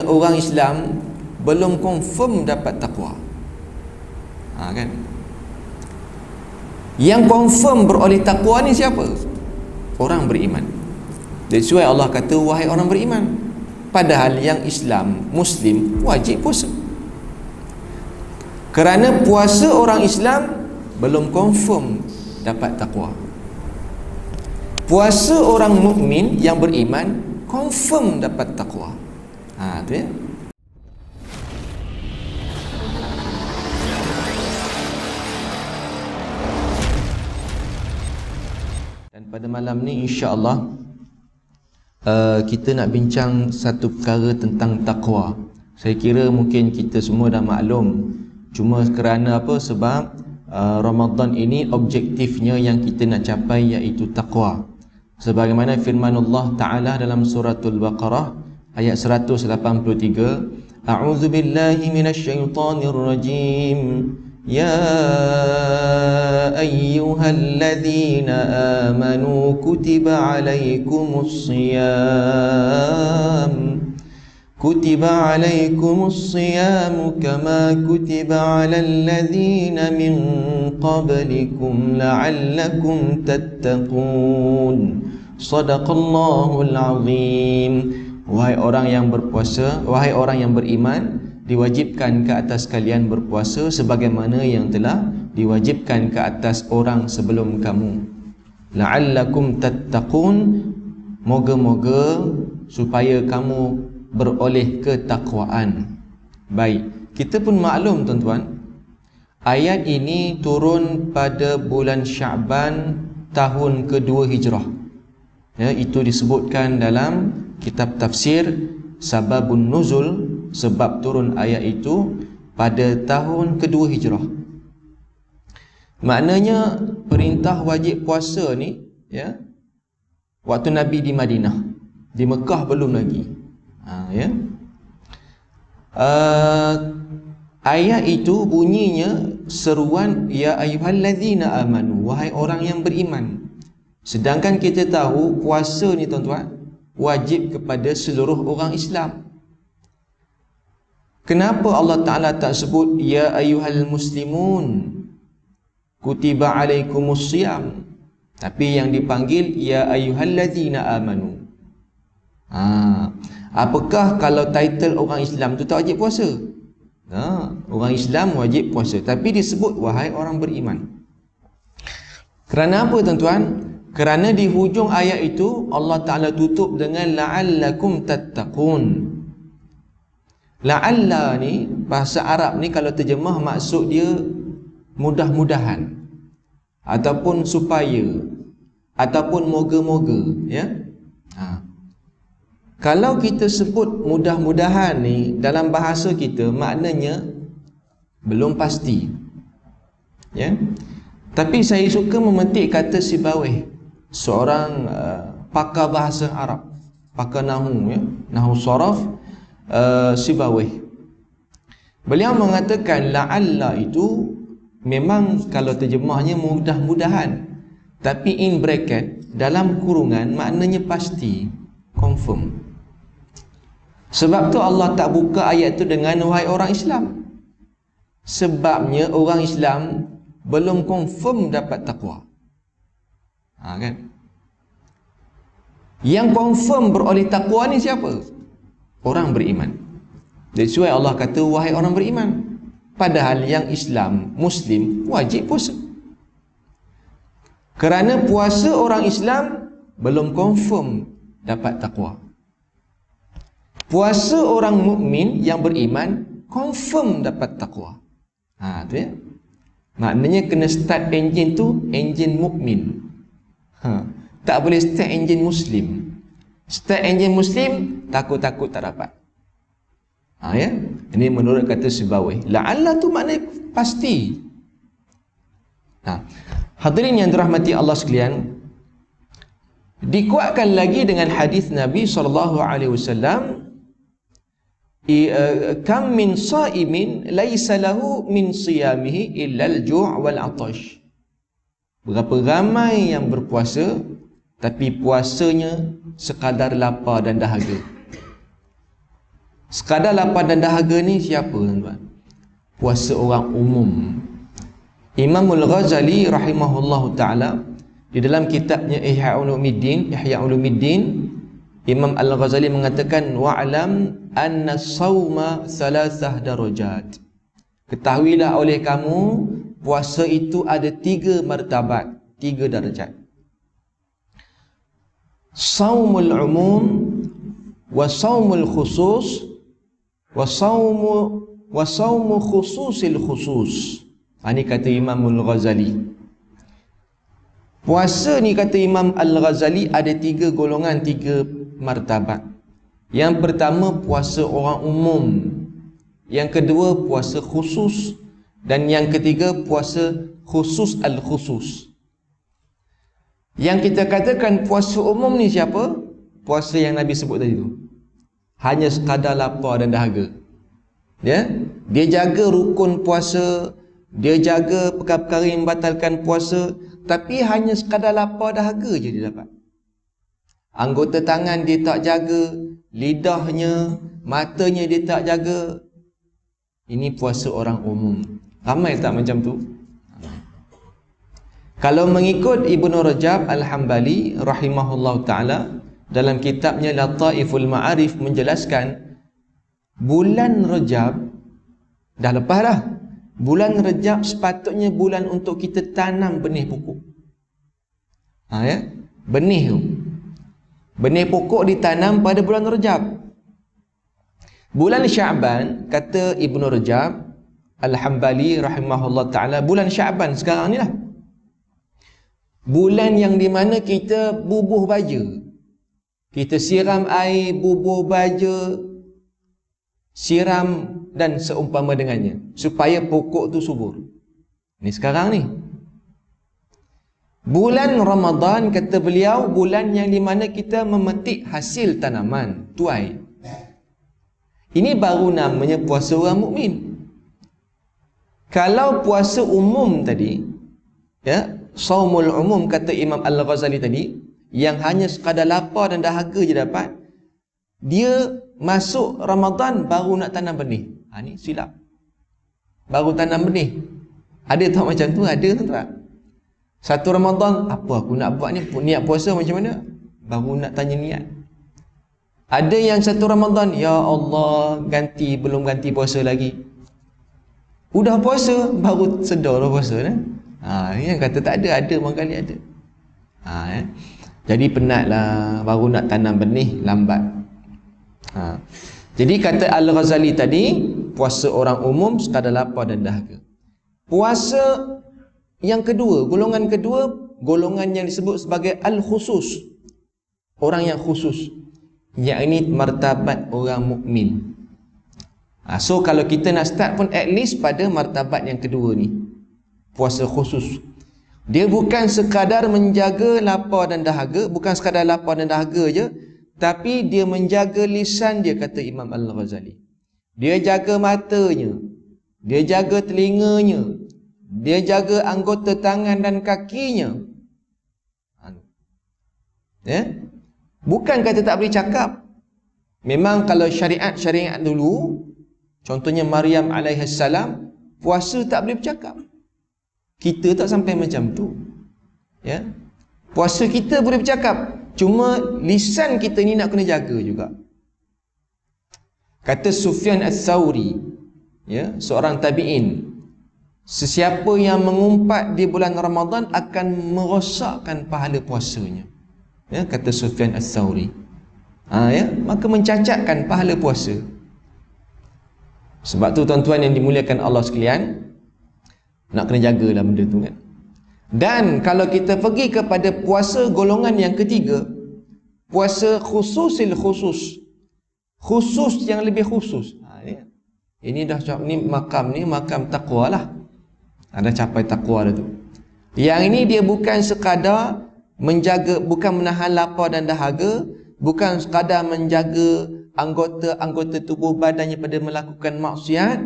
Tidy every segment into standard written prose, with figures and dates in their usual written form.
orang Islam belum confirm dapat takwa. Kan? Yang confirm beroleh takwa ni siapa? Orang beriman. That's why Allah kata wahai orang beriman. Padahal yang Islam, Muslim wajib puasa. Kerana puasa orang Islam belum confirm dapat takwa. Puasa orang mukmin yang beriman confirm dapat takwa. Tu ya. Dan pada malam ni insya-Allah kita nak bincang satu perkara tentang takwa. Saya kira mungkin kita semua dah maklum. Cuma kerana apa? Sebab Ramadan ini objektifnya yang kita nak capai iaitu takwa. Sebagaimana firman Allah Ta'ala dalam suratul Baqarah ayat 183, A'udzu billahi minasyaitonir rajim. Ya ayyuhalladzina amanu kutiba alaikumus siyam kama kutiba alal ladzina min qablikum la'allakum tattaqun. Shadaqallahul azim. Wahai orang yang berpuasa, wahai orang yang beriman, diwajibkan ke atas kalian berpuasa sebagaimana yang telah diwajibkan ke atas orang sebelum kamu. La'allakum tattaqun, moga-moga supaya kamu beroleh ketakwaan. Baik, kita pun maklum tuan-tuan, ayat ini turun pada bulan Sya'ban tahun kedua Hijrah. Ya, itu disebutkan dalam kitab tafsir Sababun Nuzul, sebab turun ayat itu pada tahun kedua Hijrah. Maknanya perintah wajib puasa ni ya, waktu Nabi di Madinah. Di Mekah belum lagi. Ya. Ayat itu bunyinya seruan ya ayyuhalladzina amanu, wahai orang yang beriman. Sedangkan kita tahu puasa ni tuan-tuan wajib kepada seluruh orang Islam. Kenapa Allah Ta'ala tak sebut ya ayyuhal muslimun kutiba alaikumus siyam, tapi yang dipanggil ya ayyuhalladzina amanu? Apakah kalau title orang Islam tu tak wajib puasa? Orang Islam wajib puasa, tapi disebut wahai orang beriman. Kerana apa tuan-tuan? Kerana di hujung ayat itu Allah Ta'ala tutup dengan la'allakum tattaqun. La'alla ni bahasa Arab ni kalau terjemah maksud dia mudah-mudahan, ataupun supaya, ataupun moga-moga ya. Kalau kita sebut mudah-mudahan ni dalam bahasa kita maknanya belum pasti ya. Tapi saya suka memetik kata Sibawayh, seorang pakar bahasa Arab, pakar nahu ya, nahu saraf, Sibawayh. Beliau mengatakan la'alla itu memang kalau terjemahnya mudah-mudahan, tapi in bracket dalam kurungan maknanya pasti, confirm. Sebab tu Allah tak buka ayat tu dengan wahai orang Islam. Sebabnya orang Islam belum confirm dapat takwa. Kan? Yang confirm beroleh takwa ni siapa? Orang beriman. That's why Allah kata wahai orang beriman. Padahal yang Islam, Muslim wajib puasa. Kerana puasa orang Islam belum confirm dapat takwa. Puasa orang mukmin yang beriman confirm dapat takwa. Tu ya. Maknanya kena start engine tu engine mukmin. Tak boleh start engine Muslim. Start engine Muslim takut-takut tak dapat. Ya. Ini menurut kata Sibawayh. La'alla tu maknanya pasti. Hadirin yang dirahmati Allah sekalian, dikuatkan lagi dengan hadis Nabi SAW, kam min sa'imin laisa lahu min siyamihi illa al-ju' wal 'atash. Berapa ramai yang berpuasa tapi puasanya sekadar lapar dan dahaga. Sekadar lapar dan dahaga ni siapa tuan-tuan? Puasa orang umum. Imam Al-Ghazali rahimahullahu ta'ala, di dalam kitabnya Ihya Ulumuddin, Imam Al-Ghazali mengatakan, wa'lam anna sawma salasah darajat. Ketahuilah oleh kamu, puasa itu ada 3 martabat, 3 darjat. Saumul umum wa saumul khusus wa saumu khususil khusus. Ini kata Imam Al-Ghazali. Puasa ni kata Imam Al-Ghazali ada 3 golongan, 3 martabat. Yang pertama puasa orang umum, yang kedua puasa khusus, dan yang ketiga puasa khusus al-khusus. Yang kita katakan puasa umum ni siapa? Puasa yang Nabi sebut tadi tu. Hanya sekadar lapar dan dahaga. Ya? Dia jaga rukun puasa, dia jaga perkara-perkara yang membatalkan puasa, tapi hanya sekadar lapar dahaga je dia dapat. Anggota tangan dia tak jaga, lidahnya, matanya dia tak jaga. Ini puasa orang umum. Ramai tak macam tu? Kalau mengikut Ibnu Rajab Al-Hambali rahimahullah ta'ala, dalam kitabnya Lataiful Ma'arif menjelaskan, bulan Rajab dah lepas dah. Bulan Rajab sepatutnya bulan untuk kita tanam benih pokok. Ya? Benih tu. Benih pokok ditanam pada bulan Rajab. Bulan Sya'ban, kata Ibnu Rajab Al-Hambali rahimahullah ta'ala, bulan Sya'ban sekarang ni lah, bulan yang di mana kita bubuh baja, kita siram air, bubuh baja, siram dan seumpama dengannya, supaya pokok tu subur. Ni sekarang ni. Bulan Ramadan, kata beliau, bulan yang di mana kita memetik hasil tanaman, tuai. Ini baru namanya puasa orang mukmin. Kalau puasa umum tadi, ya, saumul umum kata Imam Al-Ghazali tadi, yang hanya sekadar lapar dan dahaga je dapat, dia masuk Ramadan baru nak tanam benih. Ni silap. Baru tanam benih. Ada tak macam tu? Ada tak? Satu Ramadan, apa aku nak buat ni? Niat puasa macam mana? Baru nak tanya niat. Ada yang satu Ramadan, ya Allah, belum ganti puasa lagi. Udah puasa, baru sedar dah puasa. Ini yang kata tak ada barangkali ada. Jadi penatlah, baru nak tanam benih, lambat. Jadi kata Al-Ghazali tadi, puasa orang umum sekadar lapar dan dahaga. Puasa yang kedua, golongan kedua, golongan yang disebut sebagai al-khusus, orang yang khusus, yakni martabat orang mukmin. So kalau kita nak start pun at least pada martabat yang kedua ni, puasa khusus. Dia bukan sekadar menjaga lapar dan dahaga, bukan sekadar lapar dan dahaga je, tapi dia menjaga lisan dia, kata Imam Al-Ghazali. Dia jaga matanya, dia jaga telinganya, dia jaga anggota tangan dan kakinya. Ya? Bukan kata tak boleh cakap. Memang kalau syariat dulu, contohnya Maryam alaihissalam, puasa tak boleh bercakap. Kita tak sampai macam tu. Ya? Puasa kita boleh bercakap, cuma lisan kita ni nak kena jaga juga. Kata Sufyan Ats-Tsauri, ya, seorang tabi'in, sesiapa yang mengumpat di bulan Ramadan akan merosakkan pahala puasanya. Ya, kata Sufyan Ats-Tsauri. Ya, maka mencacatkan pahala puasa. Sebab tu tuan-tuan yang dimuliakan Allah sekalian, nak kena jagalah benda tu kan. Dan kalau kita pergi kepada puasa golongan yang ketiga, puasa khususil khusus, khusus yang lebih khusus. Ini dah makam takwa lah. Ada capai takwa dah tu. Yang ini dia bukan sekadar menjaga, bukan menahan lapar dan dahaga, bukan sekadar menjaga anggota tubuh badannya pada melakukan maksiat,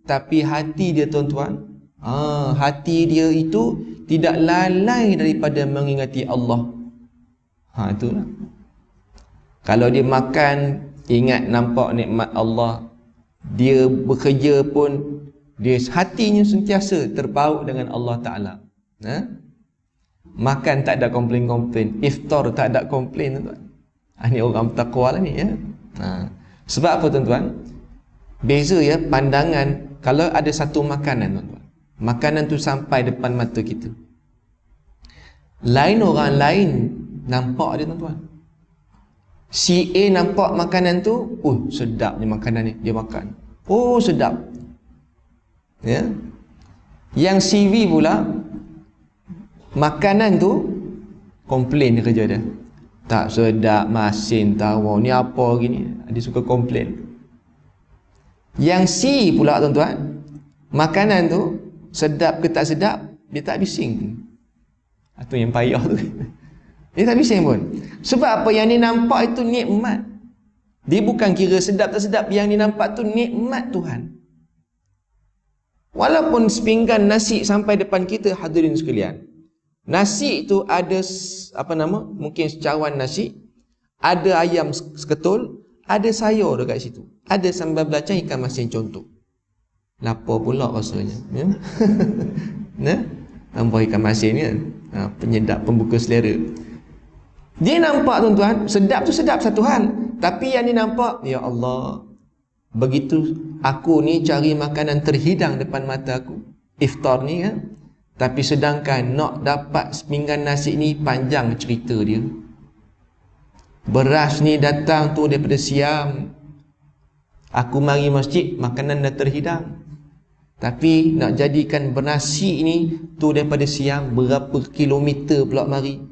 tapi hati dia tuan-tuan, hati dia itu tidak lalai daripada mengingati Allah. Itulah. Kalau dia makan ingat nampak nikmat Allah, dia bekerja pun dia hatinya sentiasa terpaut dengan Allah Ta'ala. Makan tak ada komplain-komplain, iftar tak ada komplain, tuan-tuan. Ini orang bertakwa lah ni, ya. Sebab apa, tuan-tuan? Beza, ya, pandangan. Kalau ada satu makanan, tuan-tuan, makanan tu sampai depan mata kita, lain orang lain nampak dia, tuan-tuan. Si A nampak makanan tu, sedapnya makanan ni, dia makan. Sedap. Ya. Yang si B pula, makanan tu komplain dia kerja dia. Tak sedap, masin, tawar, ni apa gini. Dia suka komplain. Yang C pula, tuan-tuan, makanan tu sedap ke tak sedap, dia tak bising. Itu yang payah tu. Dia tak bising pun. Sebab apa? Yang dia nampak itu nikmat. Dia bukan kira sedap tak sedap. Yang dia nampak tu nikmat Tuhan. Walaupun sepinggan nasi sampai depan kita, hadirin sekalian, nasi itu ada mungkin secawan nasi, ada ayam seketul, ada sayur dekat situ, ada sambal belacan, ikan masin, contoh. Lapar pula rasanya, ya? Tambah ikan masin ni kan, penyedap, pembuka selera. Dia nampak, tuan-tuan, sedap tu sedap satu hal, tapi yang dia nampak, ya Allah, begitu aku ni cari makanan terhidang depan mata aku, iftar ni, kan, tapi sedangkan nak dapat sepinggan nasi ni panjang cerita dia. Beras ni datang tu daripada Siam, aku mari masjid, makanan dah terhidang, tapi nak jadikan bernasi ni tu daripada Siam, berapa kilometer pula mari.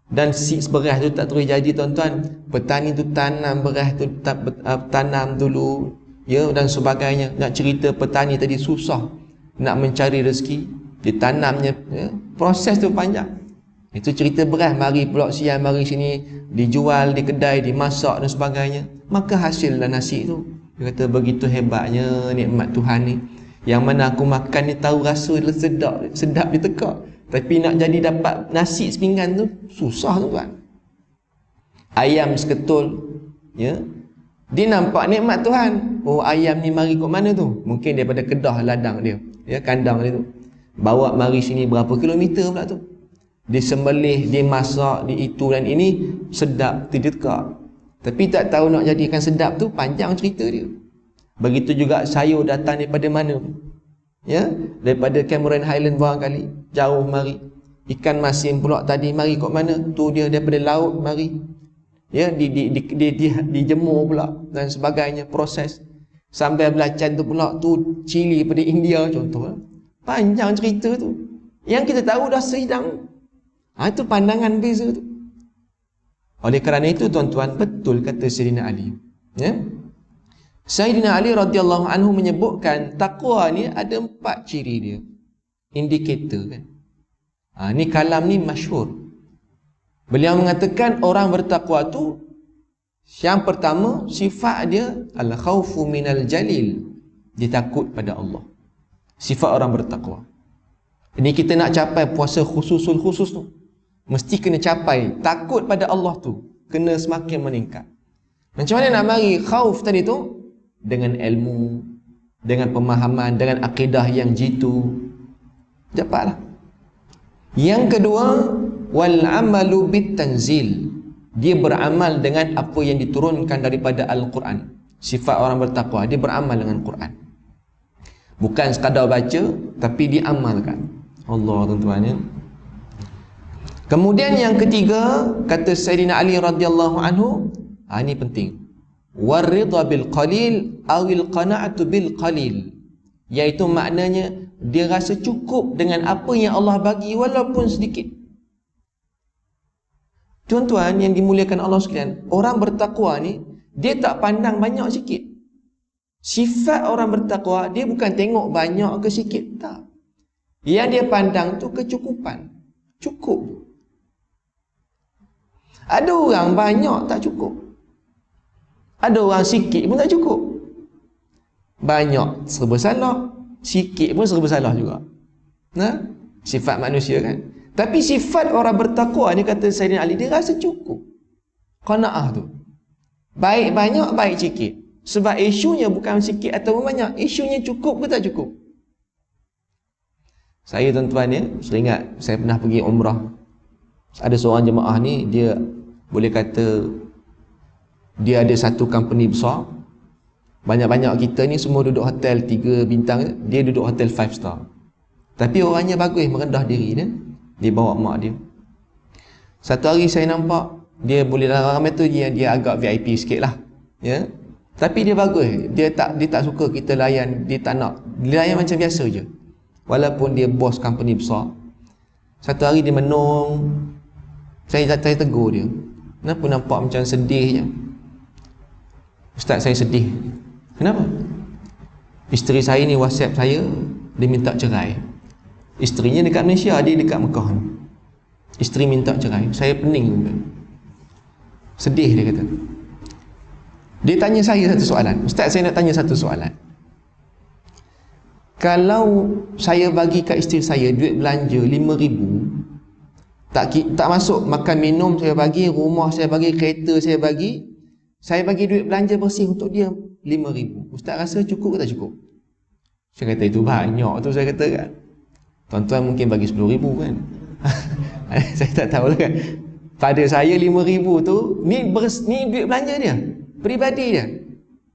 Dan beras tu tak terus jadi, tuan-tuan. Petani tu tanam beras tu, tanam dulu, ya, dan sebagainya. Nak cerita petani tadi susah nak mencari rezeki, ditanamnya, ya, proses tu panjang. Itu cerita beras, mari pula Siam, mari sini, dijual di kedai, dimasak dan sebagainya. Maka hasillah nasi tu. Dia kata begitu hebatnya nikmat Tuhan ni. Yang mana aku makan ni tahu rasa sedap di tekak. Tapi nak jadi dapat nasi sepinggan tu susah, tuan. Ayam seketul, ya, dia nampak nikmat Tuhan. Ayam ni mari kat mana tu? Mungkin daripada Kedah ladang dia, ya, kandang dia tu. Bawa mari sini berapa kilometer pula tu. Disembelih, dimasak, di itu dan ini, sedap terdekat. Tapi tak tahu nak jadikan sedap tu panjang cerita dia. Begitu juga sayur datang daripada mana? Ya, daripada Cameron Highland barangkali, jauh mari. Ikan masin pula tadi mari kat mana? Tu dia daripada laut mari. Ya, dijemur pula dan sebagainya, proses. Sambal belacan tu pula tu cili daripada India, contoh. Panjang cerita tu. Yang kita tahu dah sehidang. Itu pandangan beza tu. Oleh kerana itu, tuan-tuan, betul kata Sayyidina Ali. Ya. Sayyidina Ali radhiyallahu anhu menyebutkan takwa ni ada 4 ciri dia, indikator, kan. Ni kalam ni masyhur. Beliau mengatakan orang bertakwa tu, yang pertama sifat dia al-khaufu minal jalil, dia takut pada Allah. Sifat orang bertakwa. Ini kita nak capai puasa khususul khusus tu, mesti kena capai takut pada Allah tu, kena semakin meningkat. Macam mana nak mari khauf tadi tu? Dengan ilmu, dengan pemahaman, dengan akidah yang jitu, dapatlah. Yang kedua, wal amalu bit tanzil, dia beramal dengan apa yang diturunkan daripada Al-Quran. Sifat orang bertakwa, dia beramal dengan Quran, bukan sekadar baca, tapi diamalkan. Allah, tuan-tuan, ya. Kemudian yang ketiga, kata Sayyidina Ali radhiyallahu anhu, ini penting, waridha bil qalil awil qana'atu bil qalil, iaitu maknanya dia rasa cukup dengan apa yang Allah bagi walaupun sedikit. Tuan-tuan yang dimuliakan Allah sekalian, orang bertakwa ni dia tak pandang banyak sikit. Sifat orang bertakwa, dia bukan tengok banyak ke sikit, tak. Yang dia pandang tu kecukupan, cukup. Ada orang banyak tak cukup, ada orang sikit pun tak cukup. Banyak serba salah, sikit pun serba salah juga. Sifat manusia, kan. Tapi sifat orang bertakwa ni, kata Sayyidina Ali, dia rasa cukup. Qanaah tu. Baik banyak, baik sikit. Sebab isunya bukan sikit atau banyak, isunya cukup ke tak cukup. Saya tuan-tuan ya, saya ingat saya pernah pergi umrah. Ada seorang jemaah ni, dia boleh kata dia ada satu company besar. Banyak-banyak kita ni semua duduk hotel 3 bintang, dia duduk hotel 5 star. Tapi orangnya bagus, merendah diri dia. Dia bawa mak dia. Satu hari saya nampak dia boleh dalam ramai tu dia agak VIP sikit lah, ya. Tapi dia bagus. Dia tak suka kita layan, dia tak nak. Dia layan macam biasa je. Walaupun dia bos company besar. Satu hari dia menung. Saya tegur dia. Kenapa nampak macam sedih je? Ustaz, saya sedih. Kenapa? Isteri saya ni WhatsApp saya, dia minta cerai. Isterinya dekat Malaysia, dia dekat Mekah. Isteri minta cerai. Saya pening. Sedih dia kata. Dia tanya saya satu soalan. Ustaz, saya nak tanya satu soalan. Kalau saya bagi kat isteri saya duit belanja 5,000, tak masuk makan minum saya bagi, rumah saya bagi, kereta saya bagi duit belanja bersih untuk dia 5,000. Ustaz rasa cukup ke tak cukup? Saya kata itu banyak tu, saya kata kan. Tuan-tuan mungkin bagi 10,000 kan. Saya tak tahu lah kan. Pada saya 5,000 tu ni duit belanja dia, peribadi dia.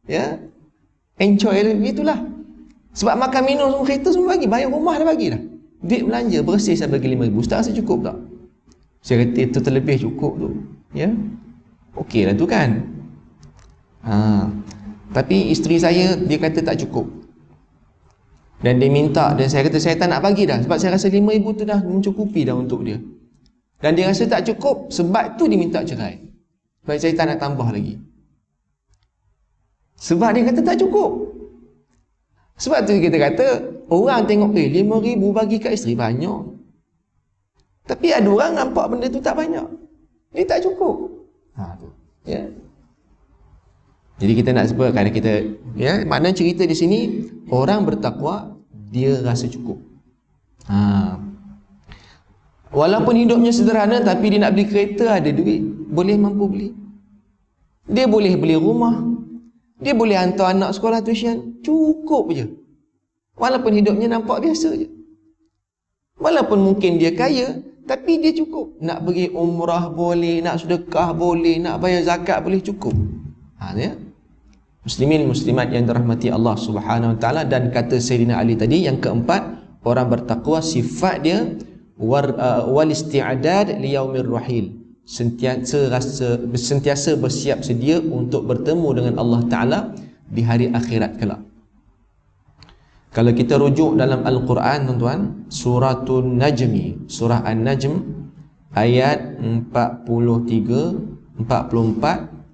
Ya. Enjoy itulah. Sebab makan minum semua, kereta semua bagi, bayar rumah dah bagi dah. Duit belanja bersih saya bagi 5,000. Ustaz rasa cukup tak? Saya kata itu terlebih cukup tu. Ya. Okey lah tu kan. Tapi isteri saya dia kata tak cukup. Dan dia minta, dan saya kata saya tak nak bagi dah, sebab saya rasa 5,000 tu dah mencukupi dah untuk dia. Dan dia rasa tak cukup, sebab tu dia minta cerai. Sebab saya tak nak tambah lagi. Sebab dia kata tak cukup. Sebab tu kita kata, orang tengok 5,000 bagi kat isteri banyak. Tapi ada orang nampak benda tu tak banyak, dia tak cukup. Tu. Ya. Jadi kita nak sebut kerana kita, ya, makna cerita di sini orang bertakwa dia rasa cukup. Walaupun hidupnya sederhana, tapi dia nak beli kereta, ada duit, boleh mampu beli. Dia boleh beli rumah, dia boleh hantar anak sekolah tuition, cukup je. Walaupun hidupnya nampak biasa je. Walaupun mungkin dia kaya, tapi dia cukup. Nak pergi umrah boleh, nak sedekah boleh, nak bayar zakat boleh, cukup. Ya. Muslimin muslimat yang dirahmati Allah Subhanahu wa taala. Dan kata Sayyidina Ali tadi, yang keempat, orang bertakwa sifat dia wal isti'dad li yaumir rahil, sentiasa bersiap sedia untuk bertemu dengan Allah Taala di hari akhirat kelak. Kalau kita rujuk dalam Al-Quran tuan-tuan, Suratul Najmi, surah An-Najm ayat 43, 44,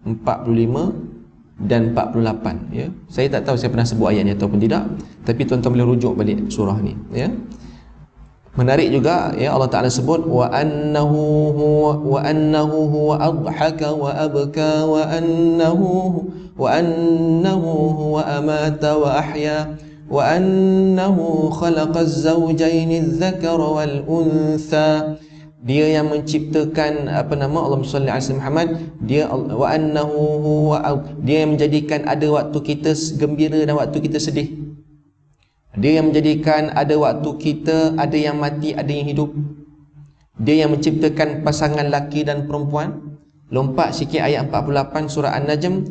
45 dan 48, ya. Saya tak tahu saya pernah sebut ayat ni ataupun tidak, tapi tuan-tuan boleh rujuk balik surah ni, ya. Menarik juga, ya, Allah Taala sebut wa annahu huwa adhaka wa abka wa annahu huwa amata wa ahya wa annahu khalaqaz zawjayn adh-dhakara wal untha. Dia yang menciptakan Allahumma salli ala Muhammad. Dia wa annahu huwa, dia yang menjadikan ada waktu kita gembira dan waktu kita sedih. Dia yang menjadikan ada waktu kita, ada yang mati, ada yang hidup. Dia yang menciptakan pasangan laki dan perempuan. Lompat sikit ayat 48 surah An-Najm,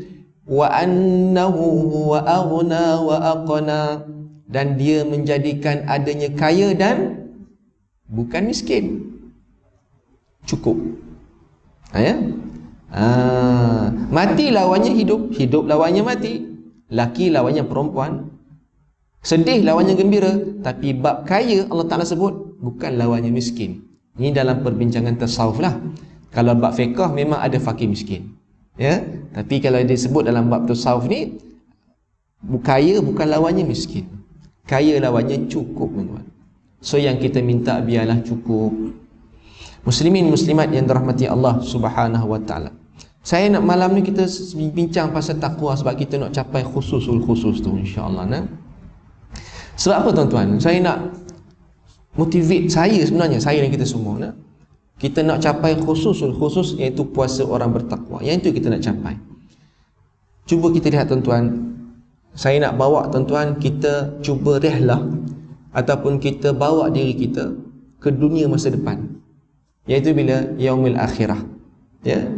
wa annahu huwa aghna wa aqna, dan dia menjadikan adanya kaya dan bukan miskin, cukup. Ya. Mati lawannya hidup, hidup lawannya mati, laki lawannya perempuan, sedih lawannya gembira. Tapi bab kaya Allah Ta'ala sebut bukan lawannya miskin. Ini dalam perbincangan tasawuf lah. Kalau bab fiqh memang ada fakir miskin, ya. Tapi kalau dia sebut dalam bab tasawuf ni, kaya bukan lawannya miskin, kaya lawannya cukup, teman-teman. So yang kita minta biarlah cukup. Muslimin muslimat yang dirahmati Allah Subhanahu wa taala. Saya nak malam ni kita bincang pasal takwa, sebab kita nak capai khususul khusus tu, insya-Allah. Sebab apa tuan-tuan? Saya nak motivate saya sebenarnya, saya dan kita semua, kita nak capai khususul khusus, iaitu puasa orang bertakwa. Yang itu kita nak capai. Cuba kita lihat tuan-tuan, saya nak bawa tuan-tuan kita cuba rehlah ataupun kita bawa diri kita ke dunia masa depan, iaitu bila yaumil akhirah, ya,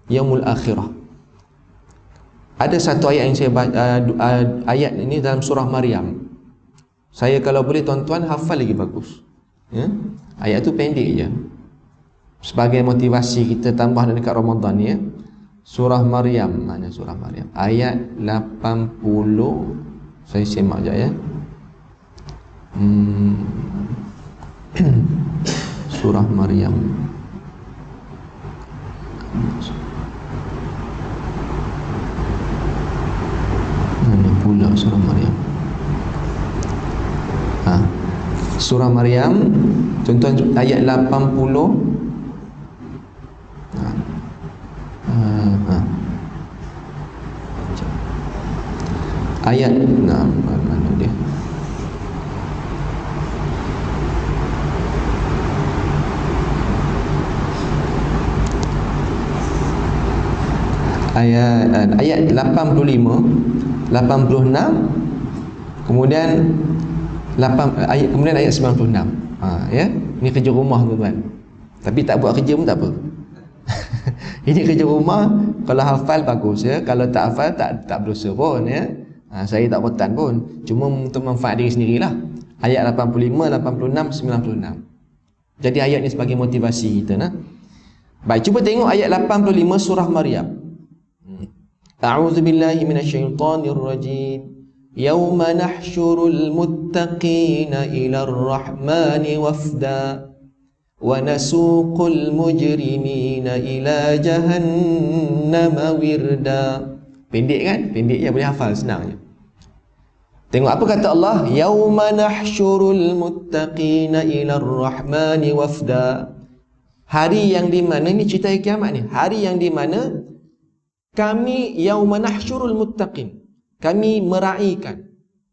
yaumul akhirah. Ada satu ayat yang saya baca, ayat ini dalam surah Maryam. Saya kalau boleh tuan-tuan hafal lagi bagus, ya. Ayat tu pendek je, sebagai motivasi kita tambah dekat Ramadan ni, ya. Surah Maryam, mana surah Maryam? Ayat 80. Saya semak sekejap, ya. Surah Maryam. Mana pula surah Maryam? Surah Maryam, tuan-tuan, ayat 80. Ayat mana dia? Ayat 85, 86, kemudian kemudian ayat 96. Ya, ini kerja rumah tuan-tuan. Tapi tak buat kerja pun tak apa. Ini kerja rumah, kalau hafal bagus, ya. Kalau tak hafal tak berdosa pun, ya. Saya tak botan pun, cuma untuk manfaat diri sendirilah. Ayat 85, 86, 96. Jadi ayat ni sebagai motivasi kita, nah. Baik, cuba tengok ayat 85 surah Maryam. A'udzubillahi minasyaitonirrajim. Yauma nahsyurul muttaqina ila ar-rahmani wafda wa nasuqul mujrimina ila jahannama wirda. Pendek kan? Pendek je, boleh hafal, senang je. Tengok apa kata Allah, yauma nahsyurul muttaqina ila ar-rahmani wafda. Hari yang di mana, ni cerita kiamat ni, hari yang di mana kami yauma nahsyurul muttaqin, kami meraihkan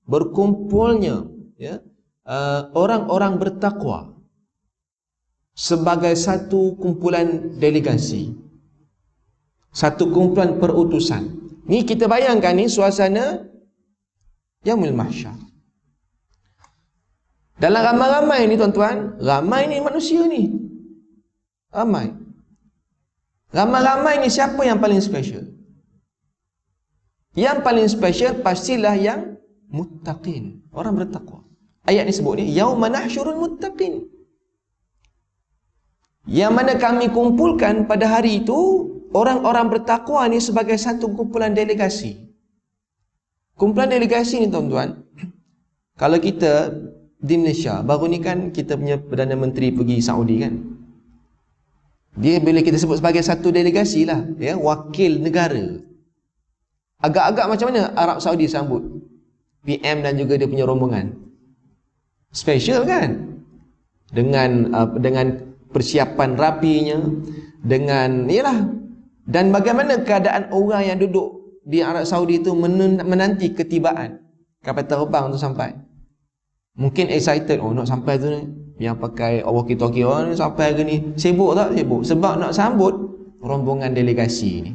berkumpulnya, ya, orang-orang bertakwa sebagai satu kumpulan delegasi, satu kumpulan perutusan. Ni kita bayangkan ni suasana yaumul mahsyar. Dalam ramai-ramai ni tuan-tuan, ramai ni manusia ni, ramai. Ramai-ramai ni siapa yang paling special? Yang paling special pastilah yang muttaqin, orang bertakwa. Ayat ni sebut ni yauma nahsyurul muttaqin, yang mana kami kumpulkan pada hari itu orang-orang bertakwa ni sebagai satu kumpulan delegasi. Kumpulan delegasi ni tuan-tuan, kalau kita di Malaysia, baru ni kan kita punya Perdana Menteri pergi Saudi kan. Dia bila kita sebut sebagai satu delegasi lah, ya, wakil negara. Agak-agak macam mana Arab Saudi sambut PM dan juga dia punya rombongan? Special kan? Dengan persiapan rapinya, dengan yalah. Dan bagaimana keadaan orang yang duduk di Arab Saudi itu menanti ketibaan kapal terbang tu sampai. Mungkin excited, oh nak sampai tu ni, yang pakai walkie-talkie, oh ni sampai hari ni. Sibuk tak? Sibuk. Sebab nak sambut rombongan delegasi ni.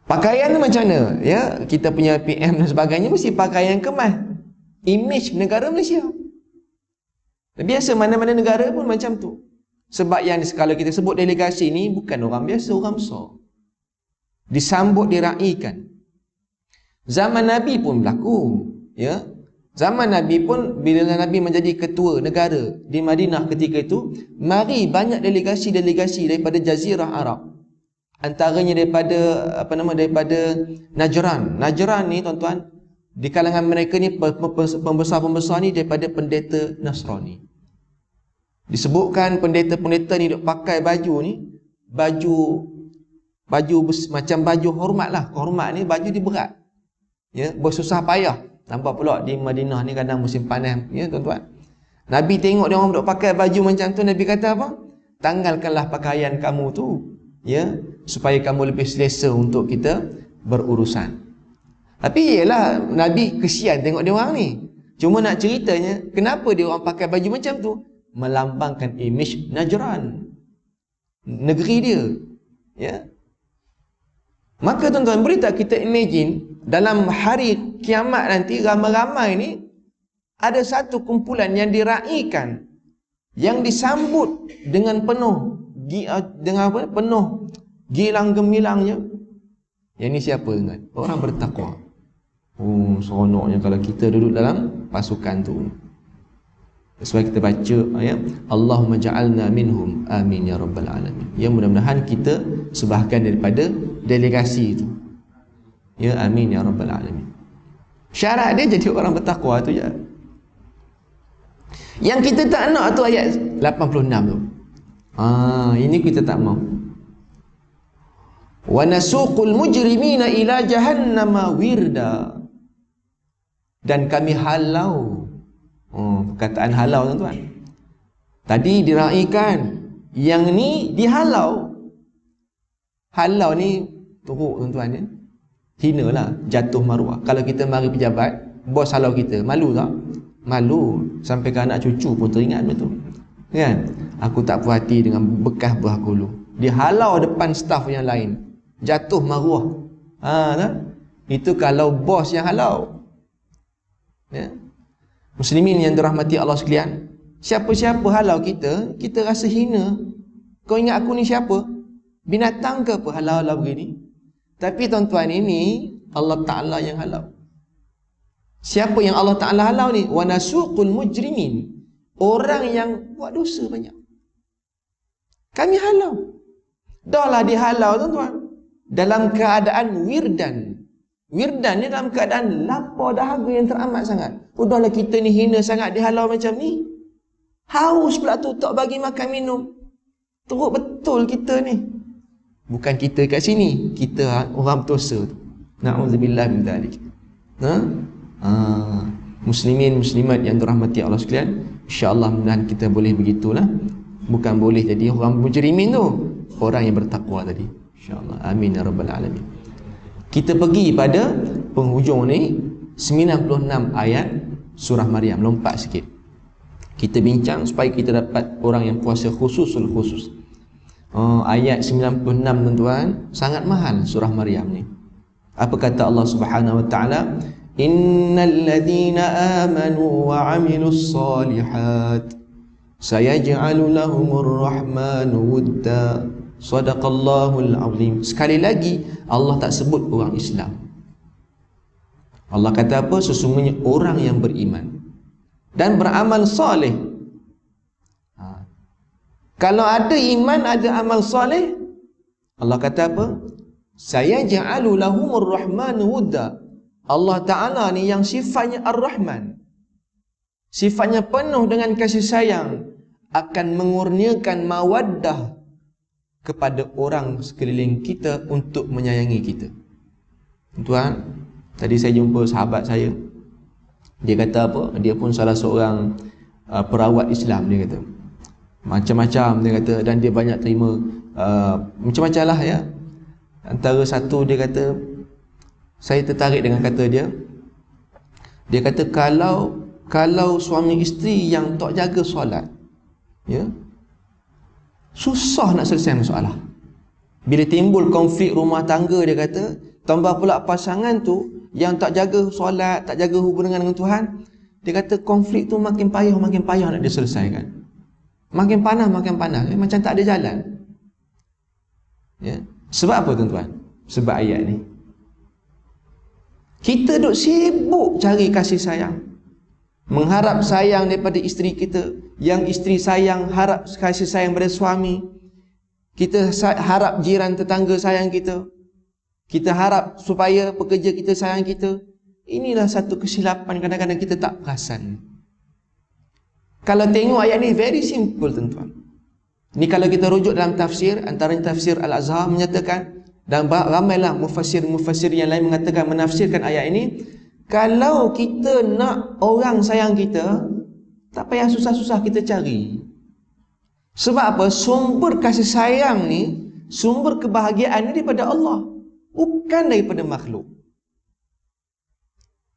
Pakaian tu macam mana? Ya, kita punya PM dan sebagainya mesti pakaian kemas, image negara Malaysia. Biasa mana-mana negara pun macam tu. Sebab yang kalau kita sebut delegasi ni bukan orang biasa, orang besar. Disambut, diraihkan. Zaman Nabi pun berlaku, ya. Zaman Nabi pun bila Nabi menjadi ketua negara di Madinah ketika itu, mari banyak delegasi-delegasi daripada jazirah Arab. Antaranya daripada daripada Najran. Najran ni tuan-tuan, di kalangan mereka ni pembesar-pembesar ni daripada pendeta Nasrani. Disebutkan pendeta-pendeta ni duk pakai baju ni, baju macam baju hormat lah. Hormat ni baju dia berat, ya, bersusah payah. Nampak pula di Madinah ni kadang musim panas, ya tuan-tuan. Nabi tengok dia orang duk pakai baju macam tu, Nabi kata apa? Tanggalkanlah pakaian kamu tu, ya, supaya kamu lebih selesa untuk kita berurusan. Tapi ialah Nabi kesian tengok dia orang ni. Cuma nak ceritanya, kenapa dia orang pakai baju macam tu? Melambangkan image Najran, negeri dia, ya. Maka tuan-tuan, boleh tak kita imagine dalam hari kiamat nanti ramai-ramai ni ada satu kumpulan yang diraikan, yang disambut dengan penuh penuh gilang gemilangnya. Yang ni siapa tuan? Orang bertakwa. Oh, seronoknya kalau kita duduk dalam pasukan tu. Sebab kita baca ayat Allahumma ja'alna minhum amin ya rabbal alamin. Ya, mudah-mudahan kita sebahagian daripada delegasi itu. Ya, amin ya rabbal alamin. Syarat dia jadi orang bertakwa tu je. Yang kita tak nak tu ayat 86 tu. Ini kita tak mau. Wa nasuqul mujrimina ila jahannama wirda. Dan kami halau. Perkataan halau tuan-tuan. Tadi diraikan, yang ni dihalau. Halau ni teruk tuan-tuan ya. Hina lah, jatuh maruah. Kalau kita mari pejabat, bos halau kita, malu tak? Malu. Sampai ke anak cucu pun teringat betul. Kan? Aku tak puas hati dengan bekas buah kulu. Dihalau depan staf yang lain. Jatuh maruah. Tak? Itu kalau bos yang halau. Ya. Muslimin yang dirahmati Allah sekalian, siapa-siapa halau kita, kita rasa hina. Kau ingat aku ni siapa? Binatang ke apa halau-halau begini? Tapi tuan-tuan, ini Allah Ta'ala yang halau. Siapa yang Allah Ta'ala halau ni? Wa nasuqul mujrimin. Orang yang buat dosa banyak. Kami halau. Dah lah dihalau tuan-tuan. Dalam keadaan wirdan. Wirdan ni dalam keadaan lapar dahaga yang teramat sangat. Udahlah kita ni hina sangat dihalau macam ni. Haus pula tu tak bagi makan minum. Teruk betul kita ni. Bukan kita kat sini, kita orang berdosa tu. Na'udzubillah min dzalik. Muslimin muslimat yang dirahmati Allah sekalian, insya-Allah mudah kita boleh begitulah. Bukan boleh jadi orang mujrimin tu, orang yang bertakwa tadi. Insya-Allah. Amin ya rabbal alamin. Kita pergi pada penghujung ni 96 ayat surah Maryam. Lompat sikit. Kita bincang supaya kita dapat orang yang puasa khususul khusus. Ayat 96 tuan-tuan, sangat mahal surah Maryam ni. Apa kata Allah Subhanahu wa taala? Innal ladzina amanu wa 'amilus solihat sayaj'alu lahumur rahmanu wudda. Sadaqallahul azim. Sekali lagi Allah tak sebut orang Islam. Allah kata apa? Sesungguhnya orang yang beriman dan beramal soleh. Kalau ada iman, ada amal soleh, Allah kata apa? Sayaj'alu lahumur rahmanu wudda. Allah Ta'ala ni yang sifatnya Ar-Rahman, sifatnya penuh dengan kasih sayang, akan mengurniakan mawaddah kepada orang sekeliling kita untuk menyayangi kita. Tuan, tadi saya jumpa sahabat saya. Dia kata apa? Dia pun salah seorang perawat Islam, dia kata. Macam-macam dia kata, dan dia banyak terima macam-macam lah ya. Antara satu dia kata, saya tertarik dengan kata dia. Dia kata kalau suami isteri yang tak jaga solat, ya, susah nak selesai masalah. Bila timbul konflik rumah tangga, dia kata, tambah pula pasangan tu yang tak jaga solat, tak jaga hubungan dengan Tuhan, dia kata konflik tu makin payah nak diselesaikan. Makin panas, macam tak ada jalan. Ya. Sebab apa tuan-tuan? Sebab ayat ni. Kita duk sibuk cari kasih sayang, mengharap sayang daripada isteri kita, yang isteri sayang harap kasih sayang pada suami. Kita harap jiran tetangga sayang kita. Kita harap supaya pekerja kita sayang kita. Inilah satu kesilapan kadang-kadang kita tak perasan. Kalau tengok ayat ni very simple tuan-tuan. Ni kalau kita rujuk dalam tafsir, antaranya tafsir Al-Azhar menyatakan, dan ramailah mufassir-mufassir yang lain mengatakan, menafsirkan ayat ini, kalau kita nak orang sayang kita, tak payah susah-susah kita cari. Sebab apa? Sumber kasih sayang ni, sumber kebahagiaan ni daripada Allah, bukan daripada makhluk.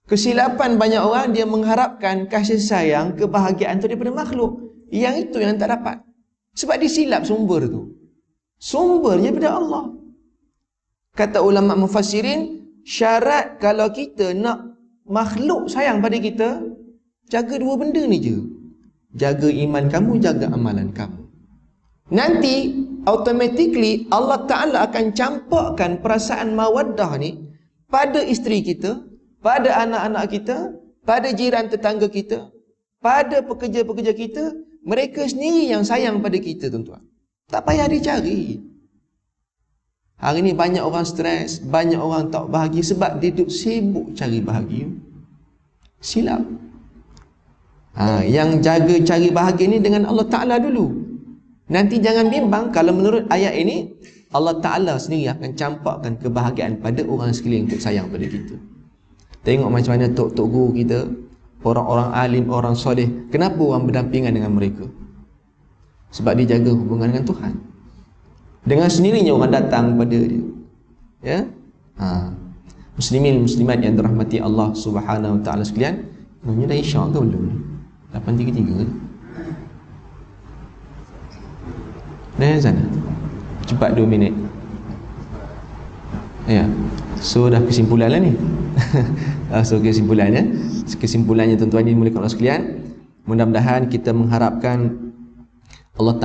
Kesilapan banyak orang, dia mengharapkan kasih sayang, kebahagiaan itu daripada makhluk. Yang itu yang tak dapat. Sebab disilap sumber tu. Sumbernya daripada Allah. Kata ulama mufassirin, syarat kalau kita nak makhluk sayang pada kita, jaga dua benda ni je. Jaga iman kamu, jaga amalan kamu. Nanti automatically Allah Ta'ala akan campakkan perasaan mawaddah ni pada isteri kita, pada anak-anak kita, pada jiran tetangga kita, pada pekerja-pekerja kita. Mereka sendiri yang sayang pada kita, tuan-tuan. Tak payah dicari. Hari ni banyak orang stres, banyak orang tak bahagia sebab dia duduk sibuk cari bahagia. Silap. Yang jaga cari bahagia ni dengan Allah Ta'ala dulu. Nanti jangan bimbang kalau menurut ayat ini Allah Ta'ala sendiri akan campakkan kebahagiaan pada orang sekeliling untuk sayang pada kita. Tengok macam mana tok-tok guru kita, orang-orang alim, orang soleh, kenapa orang berdampingan dengan mereka? Sebab dia jaga hubungan dengan Tuhan. Dengan sendirinya orang datang pada dia. Ya? Muslimin muslimat yang dirahmati Allah Subhanahu wa taala sekalian, namanya dah isyak ke belum? 8.33 ke? Dah sana. Cepat 2 minit. Ya. So dah kesimpulan lah ni. So kesimpulannya, tuan-tuan yang dimuliakan Allah sekalian, mudah-mudahan kita mengharapkan Allah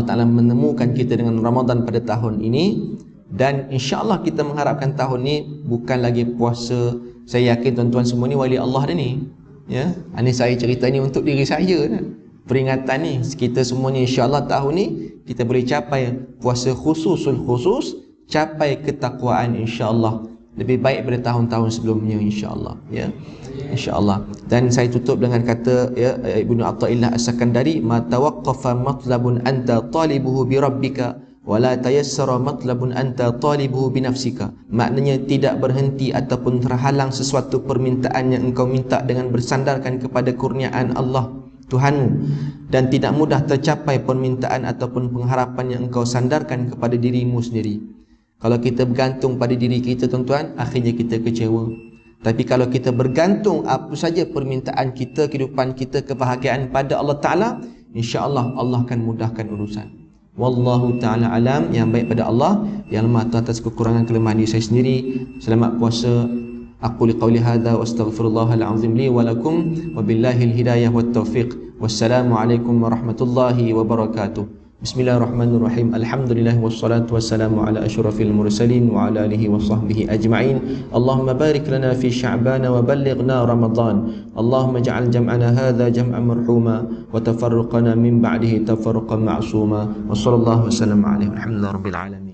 Ta'ala menemukan kita dengan Ramadan pada tahun ini. Dan insya-Allah kita mengharapkan tahun ni bukan lagi puasa. Saya yakin tuan-tuan semua ni wali Allah dah ni. Ya, ini saya cerita ni untuk diri saya dah. Peringatan ni kita semua ni insya-Allah tahun ni kita boleh capai puasa khusus, capai ketakwaan insya-Allah lebih baik pada tahun-tahun sebelumnya insya-Allah, ya. Insya-Allah. Dan saya tutup dengan kata ya Ibnu Athaillah As-Sakandari, ma tawaqqafa matlabun anta talibuhu bi rabbika wala tayassara matlabun anta talibuhu bi nafsika. Maknanya tidak berhenti ataupun terhalang sesuatu permintaan yang engkau minta dengan bersandarkan kepada kurniaan Allah Tuhanmu, dan tidak mudah tercapai permintaan ataupun pengharapan yang engkau sandarkan kepada dirimu sendiri. Kalau kita bergantung pada diri kita, tuan-tuan, akhirnya kita kecewa. Tapi kalau kita bergantung apa saja permintaan kita, kehidupan kita, kebahagiaan pada Allah Ta'ala, insya-Allah Allah akan mudahkan urusan. Wallahu ta'ala alam. Yang baik pada Allah, yang lemah atas kekurangan kelemahan diri saya sendiri. Selamat puasa. Aku liqauli hadza wa astaghfirullahal azim li wa lakum wa billahil hidayah wat taufiq. Wassalamualaikum warahmatullahi wabarakatuh. Bismillahirrahmanirrahim. Alhamdulillah wassalatu wassalamu ala asyrafil mursalin wa ala alihi wa sahbihi ajma'in. Allahumma barik lana fi sya'ban wa ballighna Ramadan. Allahumma ja'al jam'ana hadha jam'an marhuma wa tafarruqana min ba'dihi tafarruqan ma'suma. Wa sallallahu wasallam alaihi walhamdulillahi rabbil alamin.